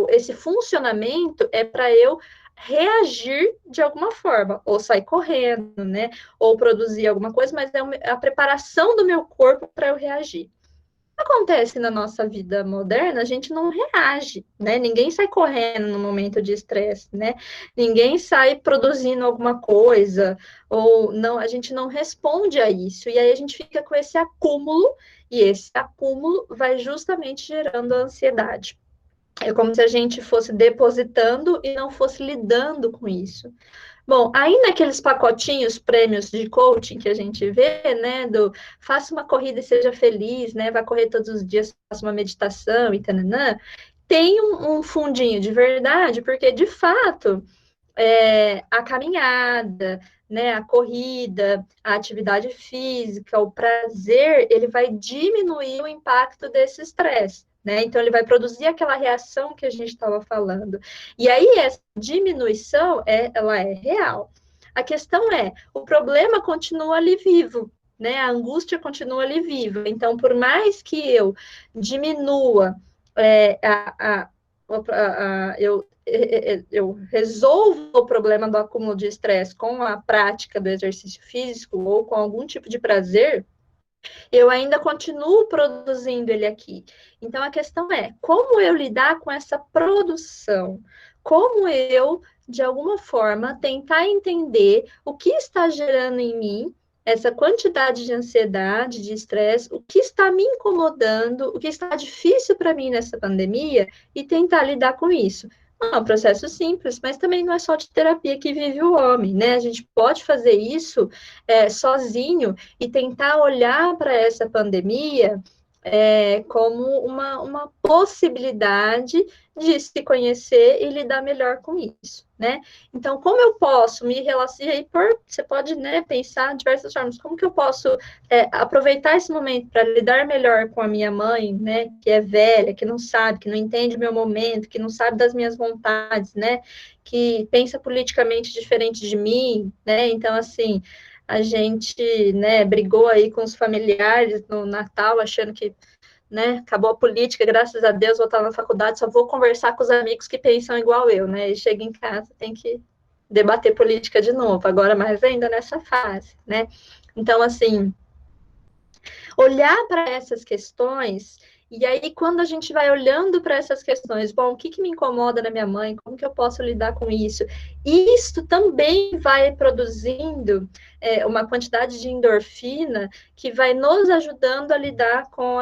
Esse funcionamento é para eu reagir de alguma forma, ou sair correndo, né? Ou produzir alguma coisa, mas é a preparação do meu corpo para eu reagir. Acontece na nossa vida moderna, a gente não reage, né? Ninguém sai correndo no momento de estresse, né? Ninguém sai produzindo alguma coisa, ou não, a gente não responde a isso. E aí a gente fica com esse acúmulo, e esse acúmulo vai justamente gerando a ansiedade. É como se a gente fosse depositando e não fosse lidando com isso. Bom, aí naqueles pacotinhos, prêmios de coaching que a gente vê, né, do faça uma corrida e seja feliz, né, vai correr todos os dias, faça uma meditação e tananã, tem um fundinho de verdade, porque de fato a caminhada, né, a corrida, a atividade física, o prazer, ele vai diminuir o impacto desse estresse, né? Então, ele vai produzir aquela reação que a gente estava falando. E aí, essa diminuição, ela é real. A questão o problema continua ali vivo, né? A angústia continua ali viva. Então, por mais que eu diminua eu resolvo o problema do acúmulo de estresse com a prática do exercício físico ou com algum tipo de prazer, eu ainda continuo produzindo ele aqui. Então, a questão como eu lidar com essa produção? Como eu, de alguma forma, tentar entender o que está gerando em mim essa quantidade de ansiedade, de estresse, o que está me incomodando, o que está difícil para mim nessa pandemia e tentar lidar com isso. Não é um processo simples, mas também não é só de terapia que vive o homem, né? A gente pode fazer isso sozinho e tentar olhar para essa pandemia como uma possibilidade de se conhecer e lidar melhor com isso, né? Então, como eu posso me relacionar, você pode, né, pensar de diversas formas, como que eu posso aproveitar esse momento para lidar melhor com a minha mãe, né, que é velha, que não sabe, que não entende o meu momento, que não sabe das minhas vontades, né, que pensa politicamente diferente de mim, né? Então, assim, a gente, né, brigou aí com os familiares no Natal, achando que, né, acabou a política, graças a Deus, vou estar na faculdade, só vou conversar com os amigos que pensam igual eu, né, e chega em casa, tem que debater política de novo, agora mais ainda nessa fase, né. Então, assim, olhar para essas questões, e aí quando a gente vai olhando para essas questões, bom, o que me incomoda na minha mãe, como que eu posso lidar com isso? Isso também vai produzindo uma quantidade de endorfina que vai nos ajudando a lidar com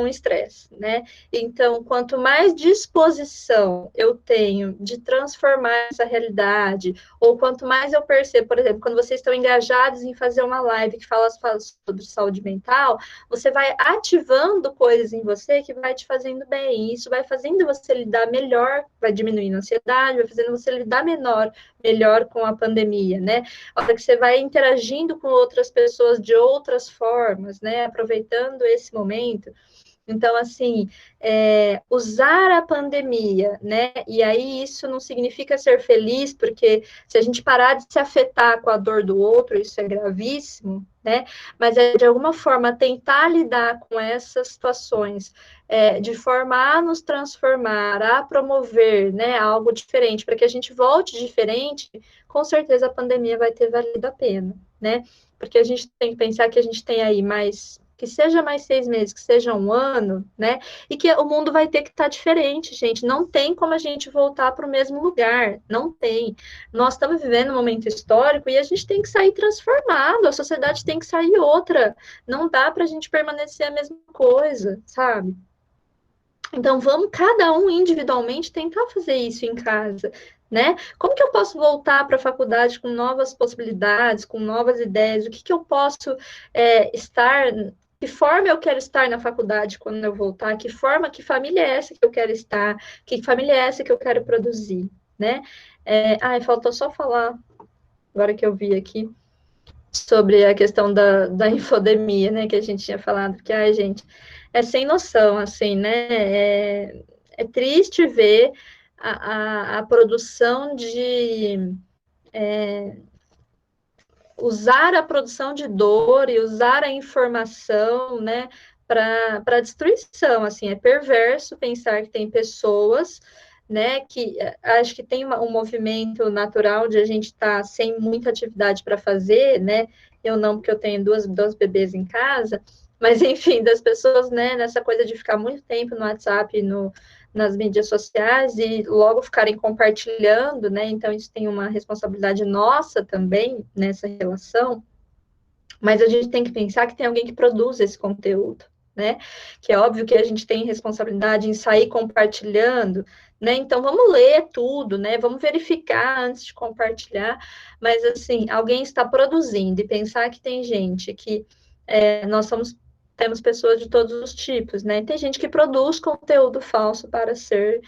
o estresse, né? Então, quanto mais disposição eu tenho de transformar essa realidade, ou quanto mais eu percebo, por exemplo, quando vocês estão engajados em fazer uma live que fala sobre saúde mental, você vai ativando coisas em você que vai te fazendo bem, e isso vai fazendo você lidar melhor, vai diminuindo a ansiedade, vai fazendo você lidar melhor com a pandemia, né? A hora que você vai interagindo com outras pessoas de outras formas, né? Aproveitando esse momento. Então, assim, usar a pandemia, né? E aí isso não significa ser feliz, porque se a gente parar de se afetar com a dor do outro, isso é gravíssimo, né? Mas é de alguma forma tentar lidar com essas situações de forma a nos transformar, a promover, né, algo diferente, para que a gente volte diferente, com certeza a pandemia vai ter valido a pena, né? Porque a gente tem que pensar que a gente tem aí mais, que seja mais 6 meses, que seja um ano, né? E que o mundo vai ter que estar diferente, gente. Não tem como a gente voltar para o mesmo lugar. Não tem. Nós estamos vivendo um momento histórico e a gente tem que sair transformado. A sociedade tem que sair outra. Não dá para a gente permanecer a mesma coisa, sabe? Então, vamos cada um individualmente tentar fazer isso em casa, né? Como que eu posso voltar para a faculdade com novas possibilidades, com novas ideias? O que que eu posso estar? Que forma eu quero estar na faculdade quando eu voltar? Que forma, que família é essa que eu quero estar? Que família é essa que eu quero produzir, né? Faltou só falar, agora que eu vi aqui, sobre a questão da infodemia, né, que a gente tinha falado, porque, ai, gente, é sem noção, assim, né, é triste ver a produção de, usar a produção de dor e usar a informação, né, para destruição, assim, é perverso pensar que tem pessoas, né, que acho que tem um movimento natural de a gente estar sem muita atividade para fazer, né, eu não, porque eu tenho duas bebês em casa, mas, enfim, das pessoas, né, nessa coisa de ficar muito tempo no WhatsApp, nas mídias sociais e logo ficarem compartilhando, né? Então, isso tem uma responsabilidade nossa também nessa relação, mas a gente tem que pensar que tem alguém que produz esse conteúdo, né? Que é óbvio que a gente tem responsabilidade em sair compartilhando, né? Então, vamos ler tudo, né? Vamos verificar antes de compartilhar, mas, assim, alguém está produzindo e pensar que tem gente que temos pessoas de todos os tipos, né? Tem gente que produz conteúdo falso para ser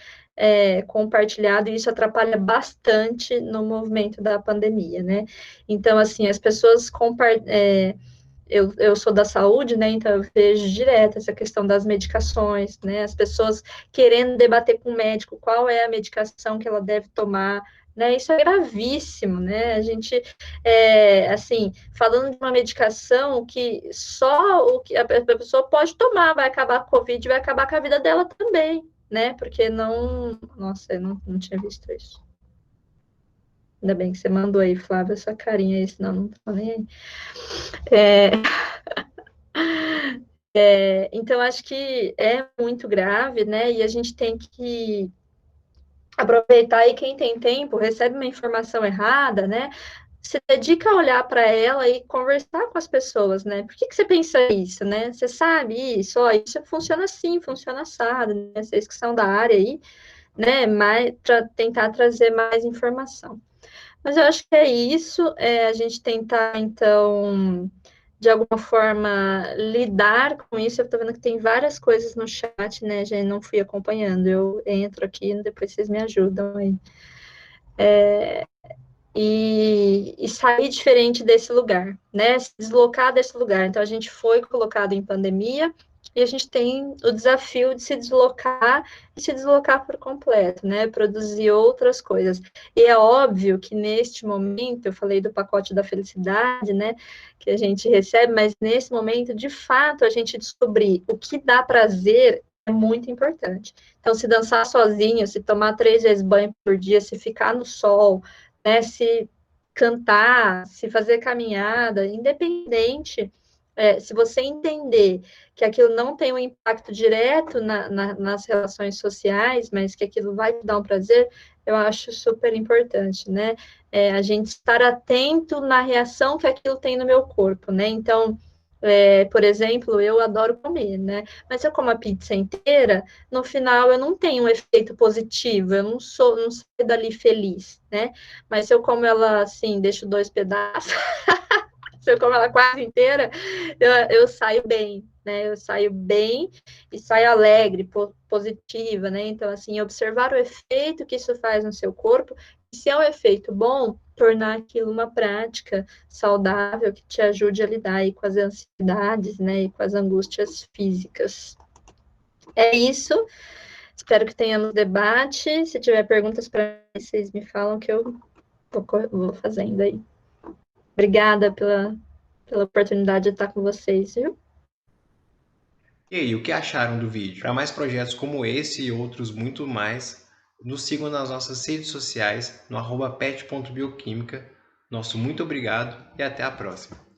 compartilhado, e isso atrapalha bastante no movimento da pandemia, né? Então, assim, as pessoas eu sou da saúde, né? Então eu vejo direto essa questão das medicações, né? As pessoas querendo debater com o médico qual é a medicação que ela deve tomar, né? Isso é gravíssimo, né? A gente, assim, falando de uma medicação que só o que a pessoa pode tomar vai acabar com a Covid, vai acabar com a vida dela também, né? Porque não, nossa, eu não tinha visto isso. Ainda bem que você mandou aí, Flávia, essa carinha aí, senão não tô nem aí. Então, acho que é muito grave, né? E a gente tem que aproveitar e quem tem tempo, recebe uma informação errada, né? Se dedica a olhar para ela e conversar com as pessoas, né? Por que você pensa isso, né? Você sabe isso, ó, isso funciona assim, funciona assado, né? Vocês que são da área aí, né? Mais para tentar trazer mais informação. Mas eu acho que é isso, a gente tentar, então, de alguma forma, lidar com isso. Eu estou vendo que tem várias coisas no chat, né, gente? Não fui acompanhando. Eu entro aqui e depois vocês me ajudam aí. E sair diferente desse lugar, né? Se deslocar desse lugar. Então, a gente foi colocado em pandemia e a gente tem o desafio de se deslocar e se deslocar por completo, né? Produzir outras coisas. E é óbvio que neste momento, eu falei do pacote da felicidade, né? Que a gente recebe, mas nesse momento, de fato, a gente descobrir o que dá prazer é muito importante. Então, se dançar sozinho, se tomar 3 vezes banho por dia, se ficar no sol, né, se cantar, se fazer caminhada, independente, se você entender que aquilo não tem um impacto direto nas relações sociais, mas que aquilo vai te dar um prazer, eu acho super importante, né? A gente estar atento na reação que aquilo tem no meu corpo, né? Então, por exemplo, eu adoro comer, né? Mas se eu como a pizza inteira, no final eu não tenho um efeito positivo, eu não saio dali feliz, né? Mas se eu como ela assim, deixo 2 pedaços, se eu como ela quase inteira, eu saio bem, né? Eu saio bem e saio alegre, positiva, né? Então, assim, observar o efeito que isso faz no seu corpo, e se é um efeito bom, tornar aquilo uma prática saudável que te ajude a lidar aí com as ansiedades, né? E com as angústias físicas. É isso. Espero que tenhamos debate. Se tiver perguntas para mim, vocês me falam que eu vou fazendo aí. Obrigada pela oportunidade de estar com vocês, viu? E aí, o que acharam do vídeo? Para mais projetos como esse e outros muito mais, nos sigam nas nossas redes sociais no @pet.bioquímica. Nosso muito obrigado e até a próxima.